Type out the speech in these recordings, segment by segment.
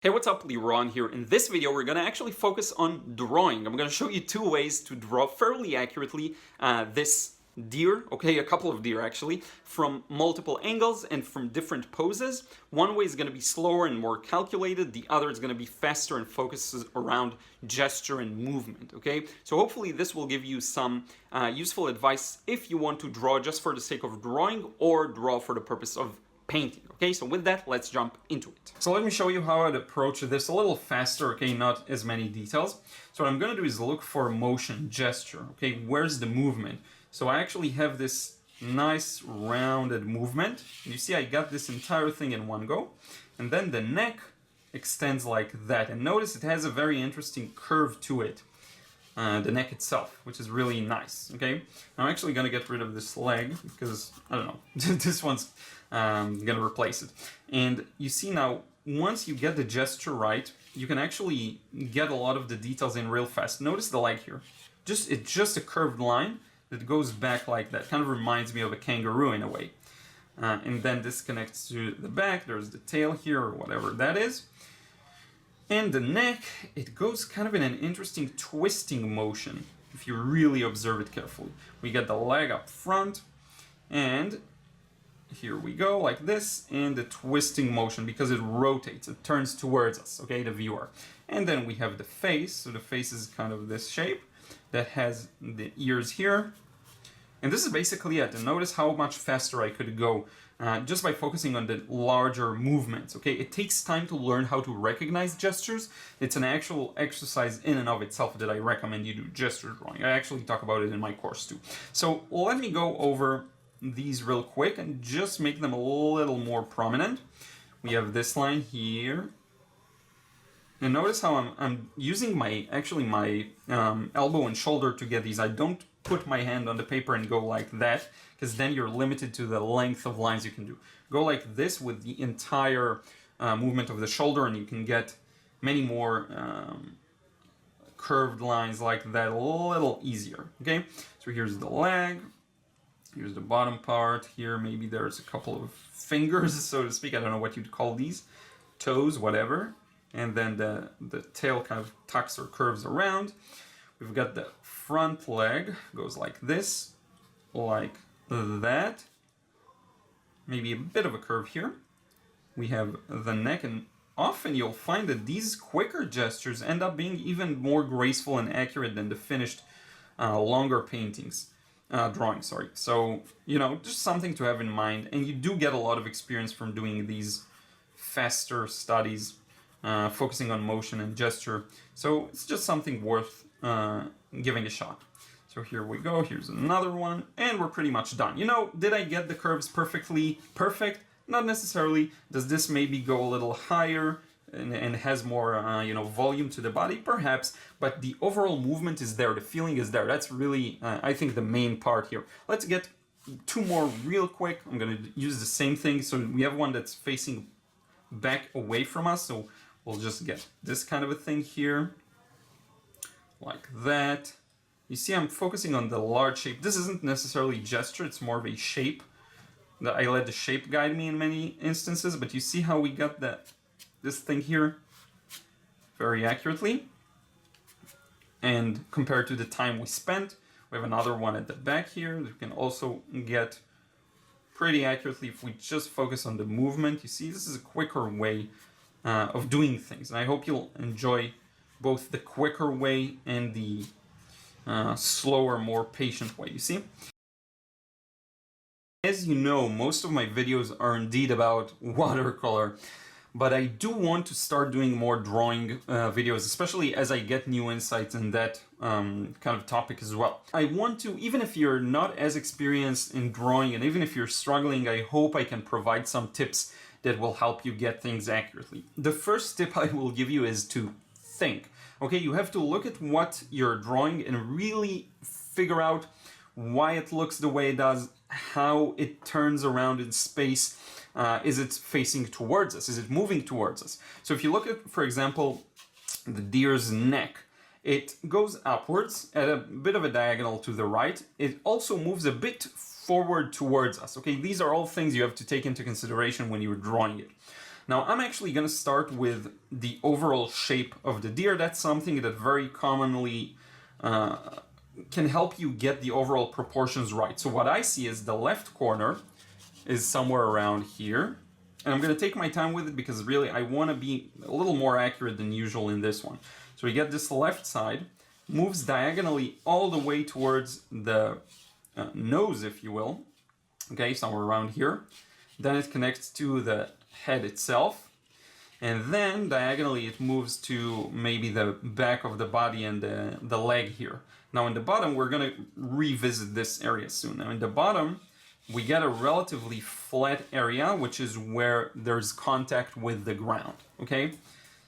Hey, what's up, Liron here. In this video, we're gonna actually focus on drawing. I'm gonna show you two ways to draw fairly accurately this deer, okay, a couple of deer actually, from multiple angles and from different poses. One way is gonna be slower and more calculated, the other is gonna be faster and focuses around gesture and movement, okay? So hopefully this will give you some useful advice if you want to draw just for the sake of drawing or draw for the purpose of painting. Okay, so with that, let's jump into it. So let me show you how I'd approach this a little faster, okay, not as many details. So what I'm gonna do is look for motion, gesture, okay, where's the movement? So I actually have this nice rounded movement. You see I got this entire thing in one go, and then the neck extends like that. And notice it has a very interesting curve to it. The neck itself, which is really nice, okay? I'm actually gonna get rid of this leg because, I don't know, this one's gonna replace it. And you see now, once you get the gesture right, you can actually get a lot of the details in real fast. Notice the leg here. It's just a curved line that goes back like that. Kind of reminds me of a kangaroo in a way. And then this connects to the back. There's the tail here, or whatever that is. And the neck, it goes kind of in an interesting twisting motion, if you really observe it carefully. We get the leg up front, and here we go, like this, and the twisting motion, because it rotates, it turns towards us, okay, the viewer. And then we have the face, so the face is kind of this shape, that has the ears here. And this is basically it, and notice how much faster I could go just by focusing on the larger movements, okay? It takes time to learn how to recognize gestures. It's an actual exercise in and of itself that I recommend you do, gesture drawing. I actually talk about it in my course too. So let me go over these real quick and just make them a little more prominent. We have this line here. And notice how I'm using my elbow and shoulder to get these. I don't put my hand on the paper and go like that, because then you're limited to the length of lines you can do. Go like this with the entire movement of the shoulder, and you can get many more curved lines like that a little easier, okay? So here's the leg, here's the bottom part, here maybe there's a couple of fingers, so to speak, I don't know what you'd call these, toes, whatever, and then the tail kind of tucks or curves around. We've got the front leg, goes like this, like that. Maybe a bit of a curve here. We have the neck, and often you'll find that these quicker gestures end up being even more graceful and accurate than the finished longer paintings, drawings, sorry. So, you know, just something to have in mind, and you do get a lot of experience from doing these faster studies, focusing on motion and gesture. So it's just something worth giving a shot. So here we go, here's another one, and we're pretty much done. You know, did I get the curves perfectly perfect? Not necessarily. Does this maybe go a little higher and has more, you know, volume to the body? Perhaps, but the overall movement is there, the feeling is there. That's really, I think, the main part here. Let's get two more real quick. I'm gonna use the same thing. So we have one that's facing back away from us, so we'll just get this kind of a thing here, like that. You see I'm focusing on the large shape. This isn't necessarily gesture, it's more of a shape. I let the shape guide me in many instances, but you see how we got this thing here very accurately. And compared to the time we spent, we have another one at the back here that we can also get pretty accurately if we just focus on the movement. You see, this is a quicker way of doing things. And I hope you'll enjoy both the quicker way and the slower, more patient way, you see? As you know, most of my videos are indeed about watercolor, but I do want to start doing more drawing videos, especially as I get new insights in that kind of topic as well. I want to, even if you're not as experienced in drawing, and even if you're struggling, I hope I can provide some tips that will help you get things accurately. The first tip I will give you is to think. Okay, you have to look at what you're drawing and really figure out why it looks the way it does, how it turns around in space. Is it facing towards us? Is it moving towards us? So if you look at, for example, the deer's neck, it goes upwards at a bit of a diagonal to the right. It also moves a bit forward towards us. Okay, these are all things you have to take into consideration when you're drawing it. Now I'm actually going to start with the overall shape of the deer. That's something that very commonly can help you get the overall proportions right. So what I see is the left corner is somewhere around here. And I'm going to take my time with it because really I want to be a little more accurate than usual in this one. So we get this left side, moves diagonally all the way towards the nose, if you will. Okay, somewhere around here. Then it connects to the head itself. And then diagonally it moves to maybe the back of the body and the leg here. Now in the bottom, we're going to revisit this area soon. Now in the bottom, we get a relatively flat area, which is where there's contact with the ground, okay?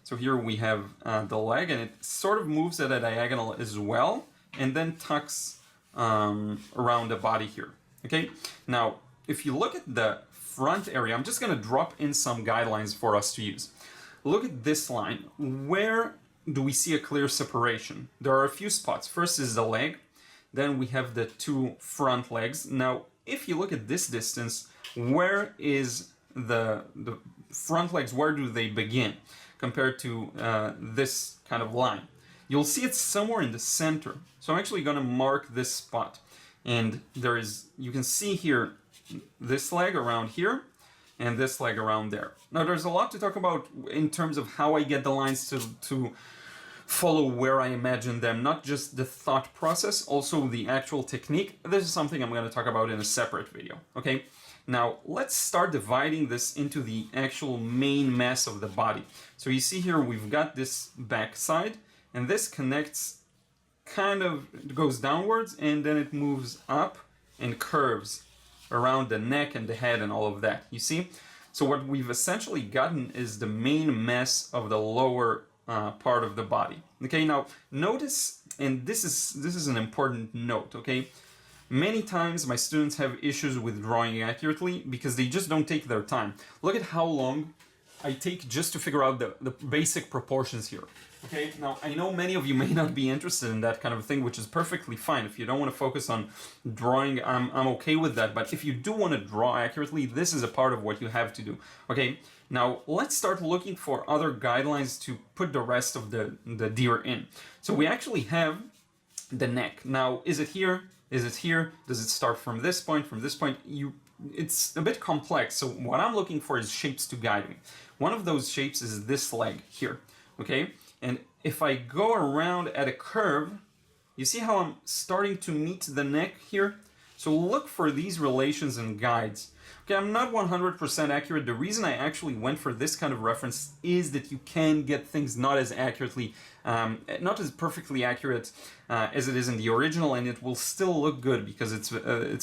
So here we have the leg, and it sort of moves at a diagonal as well, and then tucks around the body here, okay? Now, if you look at the front area, I'm just gonna drop in some guidelines for us to use. Look at this line. Where do we see a clear separation? There are a few spots. First is the leg, then we have the two front legs. Now, if you look at this distance, where is the front legs, where do they begin compared to this kind of line? You'll see it's somewhere in the center. So I'm actually going to mark this spot. And there is, you can see here, this leg around here and this leg around there. Now there's a lot to talk about in terms of how I get the lines to follow where I imagine them, not just the thought process, also the actual technique. This is something I'm going to talk about in a separate video, okay? Now, let's start dividing this into the actual main mass of the body. So you see here, we've got this back side, and this connects, kind of, it goes downwards, and then it moves up and curves around the neck and the head and all of that, you see? So what we've essentially gotten is the main mass of the lower part of the body. Okay, now notice, and this is an important note, okay? Many times my students have issues with drawing accurately because they just don't take their time. Look at how long I take just to figure out the basic proportions here. Okay, now I know many of you may not be interested in that kind of thing, which is perfectly fine. If you don't want to focus on drawing, I'm okay with that. But if you do want to draw accurately, this is a part of what you have to do. Okay, now let's start looking for other guidelines to put the rest of the deer in. So we actually have the neck. Now, is it here? Is it here? Does it start from this point? From this point? It's a bit complex. So what I'm looking for is shapes to guide me. One of those shapes is this leg here. Okay. And if I go around at a curve, you see how I'm starting to meet the neck here? So look for these relations and guides. Okay, I'm not 100% accurate. The reason I actually went for this kind of reference is that you can get things not as accurately, not as perfectly accurate as it is in the original, and it will still look good because it's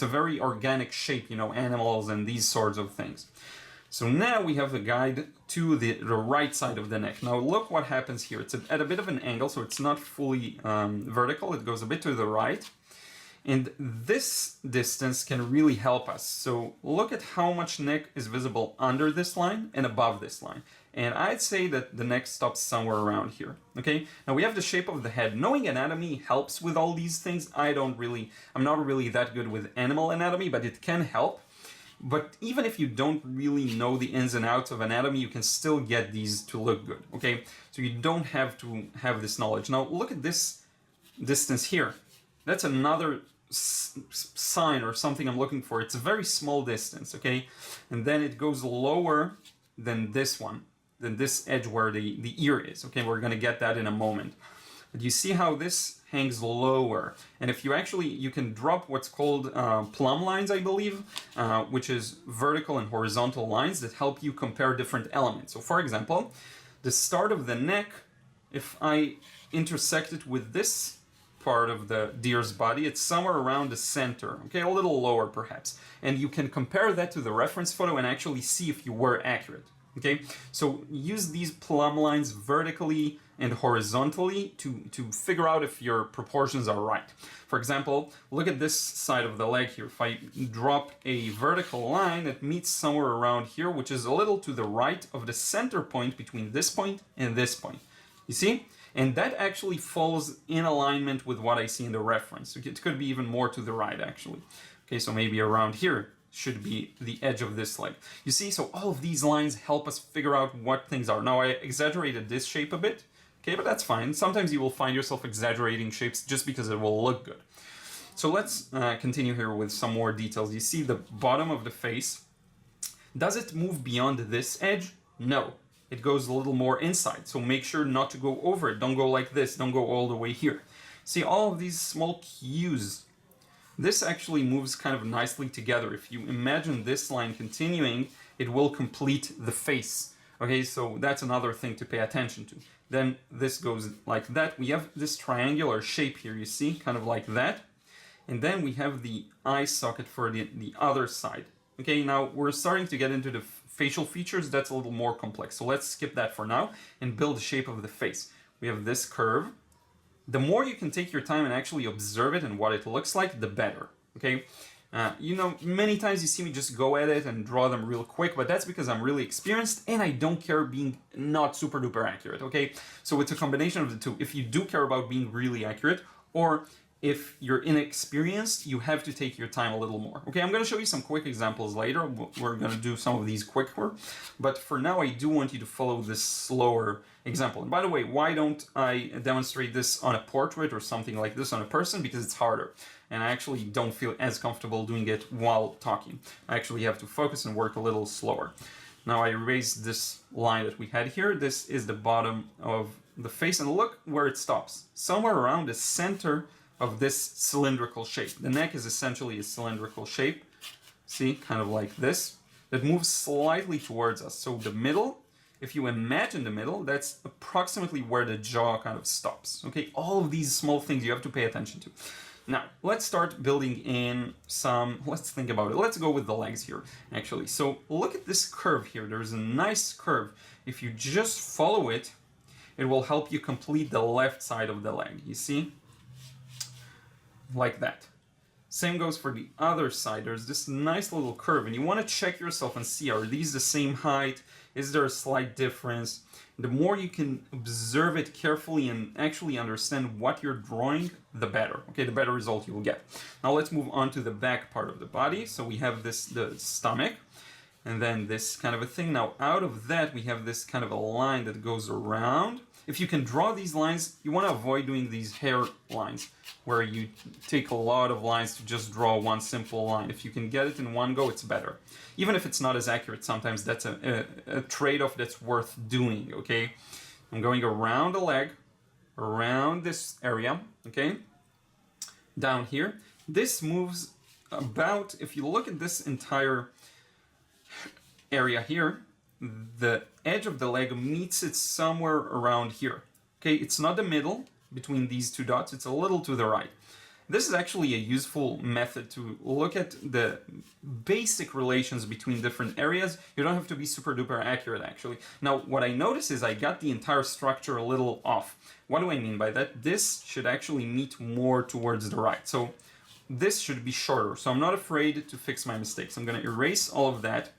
a very organic shape, you know, animals and these sorts of things. So now we have a guide to the right side of the neck. Now look what happens here. It's at a bit of an angle, so it's not fully vertical. It goes a bit to the right. And this distance can really help us. So look at how much neck is visible under this line and above this line. And I'd say that the neck stops somewhere around here. Okay, now we have the shape of the head. Knowing anatomy helps with all these things. I'm not really that good with animal anatomy, but it can help. But even if you don't really know the ins and outs of anatomy, you can still get these to look good, okay? So you don't have to have this knowledge. Now look at this distance here. That's another sign or something I'm looking for. It's a very small distance, okay? And then it goes lower than this one, than this edge where the ear is, okay? We're gonna get that in a moment. But you see how this hangs lower. And if you can drop what's called plumb lines, I believe, which is vertical and horizontal lines that help you compare different elements. So for example, the start of the neck, if I intersect it with this part of the deer's body, it's somewhere around the center, okay, a little lower perhaps. And you can compare that to the reference photo and actually see if you were accurate, okay? So use these plumb lines vertically and horizontally to figure out if your proportions are right. For example, look at this side of the leg here. If I drop a vertical line, it meets somewhere around here, which is a little to the right of the center point between this point and this point. You see? And that actually falls in alignment with what I see in the reference. It could be even more to the right, actually. Okay, so maybe around here. should be the edge of this leg. You see, so all of these lines help us figure out what things are. Now I exaggerated this shape a bit, okay, but that's fine. Sometimes you will find yourself exaggerating shapes just because it will look good. So let's continue here with some more details. You see the bottom of the face. Does it move beyond this edge? No. It goes a little more inside, so make sure not to go over it. Don't go like this, don't go all the way here. See all of these small cues. This actually moves kind of nicely together. If you imagine this line continuing, it will complete the face. Okay, so that's another thing to pay attention to. Then this goes like that. We have this triangular shape here, you see, kind of like that. And then we have the eye socket for the other side. Okay, now we're starting to get into the facial features. That's a little more complex. So let's skip that for now and build the shape of the face. We have this curve. The more you can take your time and actually observe it and what it looks like, the better, okay? You know, many times you see me just go at it and draw them real quick, but that's because I'm really experienced and I don't care being not super duper accurate, okay? So it's a combination of the two. If you do care about being really accurate, or if you're inexperienced, you have to take your time a little more. Okay, I'm going to show you some quick examples later. We're going to do some of these quicker. But for now, I do want you to follow this slower example. And by the way, why don't I demonstrate this on a portrait or something like this on a person? Because it's harder. And I actually don't feel as comfortable doing it while talking. I actually have to focus and work a little slower. Now I erased this line that we had here. This is the bottom of the face. And look where it stops. Somewhere around the center of this cylindrical shape. The neck is essentially a cylindrical shape. See, kind of like this. That moves slightly towards us. So the middle, if you imagine the middle, that's approximately where the jaw kind of stops. Okay, all of these small things you have to pay attention to. Now, let's start building in some, let's think about it. Let's go with the legs here, actually. So look at this curve here. There's a nice curve. If you just follow it, it will help you complete the left side of the leg. You see? Like that. Same goes for the other side. There's this nice little curve, and you want to check yourself and see, are these the same height? Is there a slight difference? The more you can observe it carefully and actually understand what you're drawing, the better. Okay, the better result you will get. Now let's move on to the back part of the body. So we have this, the stomach, and then this kind of a thing. Now out of that, we have this kind of a line that goes around. If you can draw these lines, you want to avoid doing these hair lines where you take a lot of lines to just draw one simple line. If you can get it in one go, it's better. Even if it's not as accurate, sometimes that's a trade-off that's worth doing, okay? I'm going around the leg, around this area, okay? Down here. This moves about, if you look at this entire area here, the edge of the leg meets it somewhere around here. Okay, it's not the middle between these two dots, it's a little to the right. This is actually a useful method to look at the basic relations between different areas. You don't have to be super duper accurate, actually. Now, what I notice is I got the entire structure a little off. What do I mean by that? This should actually meet more towards the right. So this should be shorter. So I'm not afraid to fix my mistakes. I'm going to erase all of that.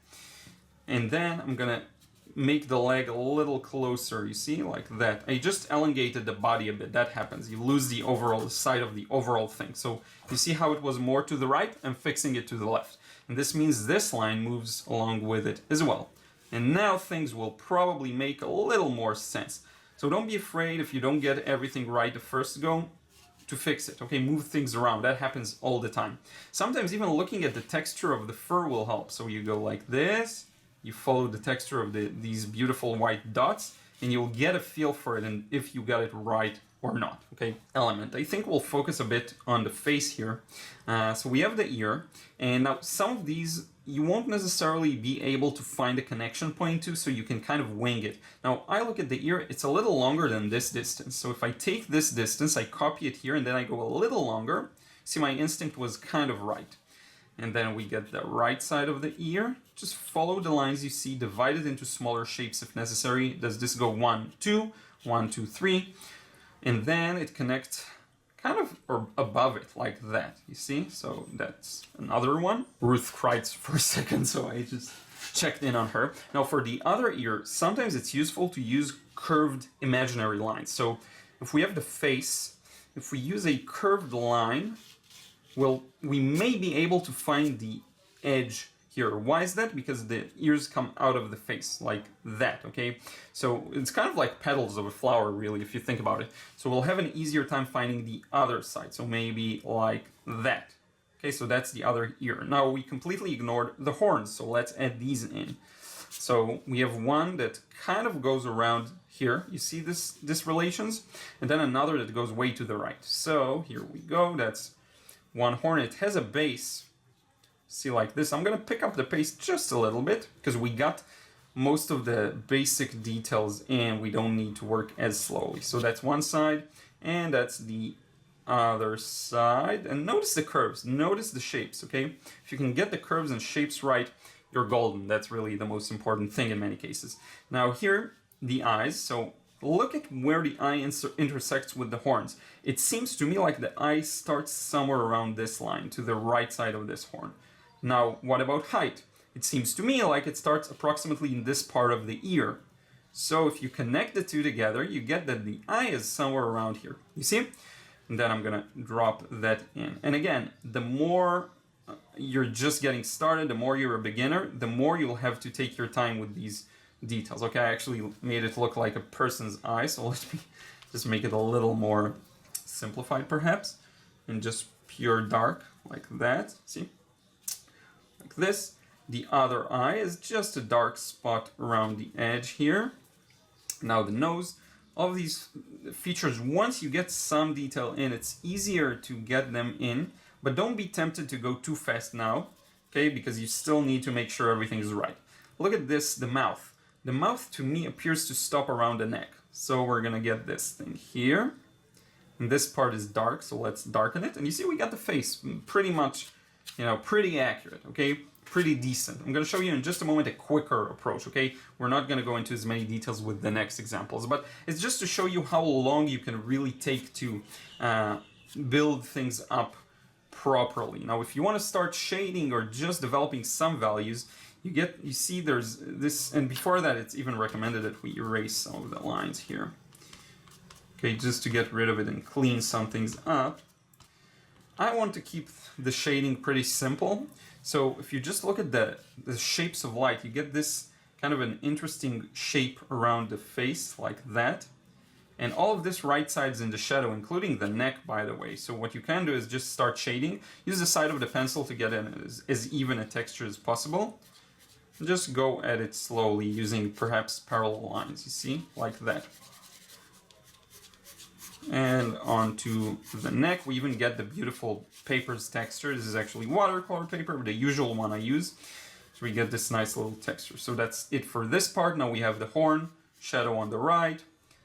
And then I'm going to make the leg a little closer, you see, like that. I just elongated the body a bit. That happens. You lose the overall side of the overall thing. So you see how it was more to the right? I'm fixing it to the left. And this means this line moves along with it as well. And now things will probably make a little more sense. So don't be afraid if you don't get everything right the first go to fix it. Okay, move things around. That happens all the time. Sometimes even looking at the texture of the fur will help. So you go like this. You follow the texture of these beautiful white dots, and you'll get a feel for it and if you got it right or not. Okay, element. I think we'll focus a bit on the face here. So we have the ear, and now some of these you won't necessarily be able to find a connection point to, so you can kind of wing it. Now I look at the ear, it's a little longer than this distance. So if I take this distance, I copy it here, and then I go a little longer. See, my instinct was kind of right. And then we get the right side of the ear. Just follow the lines you see, divide it into smaller shapes if necessary. Does this go 1, 2, 1, 2, 3? And then it connects kind of or above it like that, you see? So that's another one. Ruth cried for a second, so I just checked in on her. Now for the other ear, sometimes it's useful to use curved imaginary lines. So if we have the face, if we use a curved line, well, we may be able to find the edge here. Why is that? Because the ears come out of the face like that, okay? So it's kind of like petals of a flower, really, if you think about it. So we'll have an easier time finding the other side. So maybe like that. Okay, so that's the other ear. Now we completely ignored the horns, so let's add these in. So we have one that kind of goes around here. You see this relations? And then another that goes way to the right. So here we go. That's one horn. It has a base. See, like this. I'm going to pick up the pace just a little bit because we got most of the basic details and we don't need to work as slowly. So that's one side and that's the other side. And notice the curves. Notice the shapes, okay? If you can get the curves and shapes right, you're golden. That's really the most important thing in many cases. Now here, the eyes. So look at where the eye intersects with the horns. It seems to me like the eye starts somewhere around this line, to the right side of this horn. Now, what about height? It seems to me like it starts approximately in this part of the ear. So if you connect the two together, you get that the eye is somewhere around here. You see? And then I'm gonna drop that in. And again, the more you're just getting started, the more you're a beginner, the more you'll have to take your time with these details. Okay, I actually made it look like a person's eye, so let me just make it a little more simplified perhaps, and just pure dark like that. See? Like this. The other eye is just a dark spot around the edge here. Now the nose. All of these features, once you get some detail in, it's easier to get them in, but don't be tempted to go too fast now, okay, because you still need to make sure everything is right. Look at this, the mouth. The mouth to me appears to stop around the neck. So we're gonna get this thing here. And this part is dark, so let's darken it. And you see we got the face pretty much, pretty accurate, okay? Pretty decent. I'm going to show you in just a moment a quicker approach, okay? We're not going to go into as many details with the next examples, but it's just to show you how long you can really take to build things up properly. Now, if you want to start shading or just developing some values, you see there's this, and before that, it's even recommended that we erase some of the lines here. Okay, just to get rid of it and clean some things up. I want to keep the shading pretty simple. So if you just look at the shapes of light, you get this kind of an interesting shape around the face like that. And all of this right side is in the shadow, including the neck, by the way. So what you can do is just start shading. Use the side of the pencil to get in as even a texture as possible. Just go at it slowly using perhaps parallel lines, you see, like that. And onto the neck, we even get the beautiful paper's texture. This is actually watercolor paper, the usual one I use. So we get this nice little texture. So that's it for this part. Now we have the horn, shadow on the right.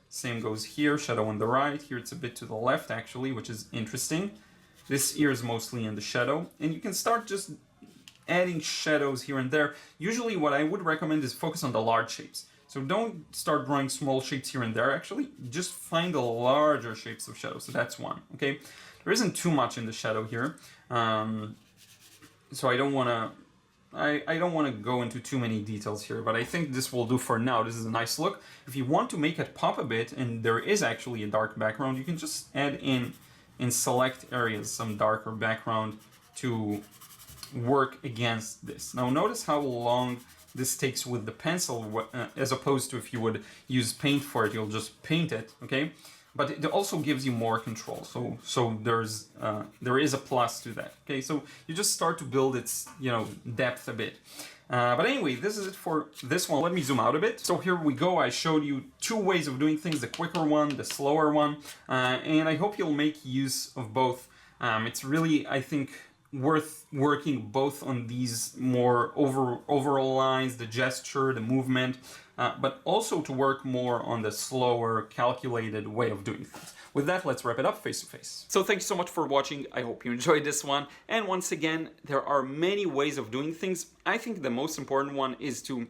Same goes here, shadow on the right. Here it's a bit to the left, actually, which is interesting. This ear is mostly in the shadow. And you can start just adding shadows here and there. Usually what I would recommend is focus on the large shapes. So don't start drawing small shapes here and there, actually. Just find the larger shapes of shadow. So that's one, okay? There isn't too much in the shadow here. So I don't want to go into too many details here, but I think this will do for now. This is a nice look. If you want to make it pop a bit, and there is actually a dark background, you can just add in select areas some darker background to work against this. Now notice how long this takes with the pencil, as opposed to if you would use paint for it, you'll just paint it, okay? But it also gives you more control, so there is a plus to that, okay? So you just start to build its, depth a bit. But anyway, this is it for this one. Let me zoom out a bit. So here we go. I showed you two ways of doing things, the quicker one, the slower one, and I hope you'll make use of both. It's really, I think, worth working both on these more overall lines, the gesture, the movement, but also to work more on the slower, calculated way of doing things. With that, let's wrap it up face to face. So thank you so much for watching. I hope you enjoyed this one. And once again, there are many ways of doing things. I think the most important one is to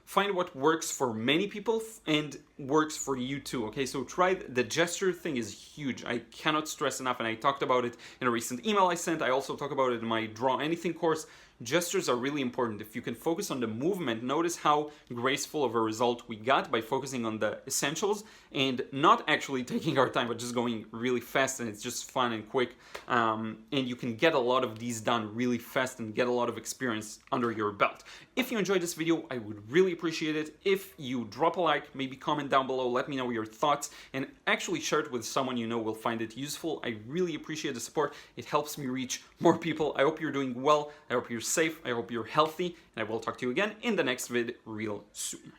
find what works for many people and works for you too, okay? So try, the gesture thing is huge. I cannot stress enough, and I talked about it in a recent email I sent. I also talk about it in my Draw Anything course. gestures are really important. If you can focus on the movement, notice how graceful of a result we got by focusing on the essentials and not actually taking our time, but just going really fast, and it's just fun and quick. And you can get a lot of these done really fast and get a lot of experience under your belt. If you enjoyed this video, I would really appreciate it if you drop a like, maybe comment down below, let me know your thoughts, and actually share it with someone you know will find it useful. I really appreciate the support. It helps me reach more people. I hope you're doing well. I hope you're safe. I hope you're healthy. And I will talk to you again in the next vid real soon.